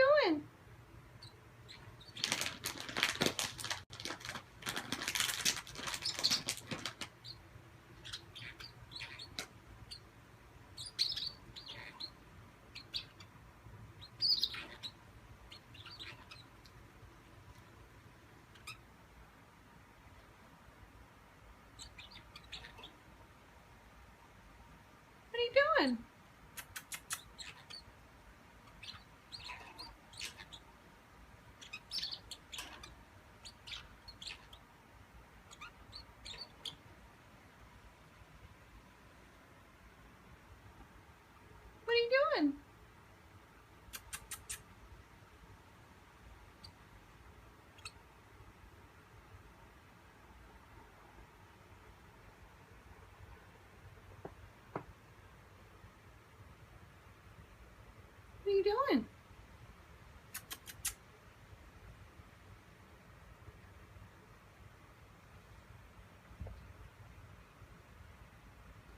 doing? What are you doing? What are you doing? What are you doing?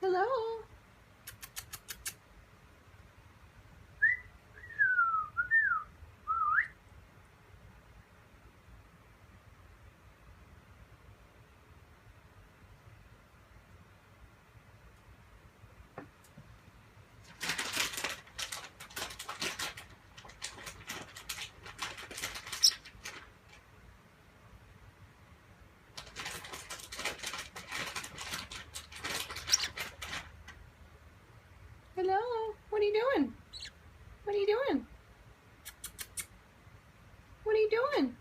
Hello? Hello? What are you doing? What are you doing? What are you doing?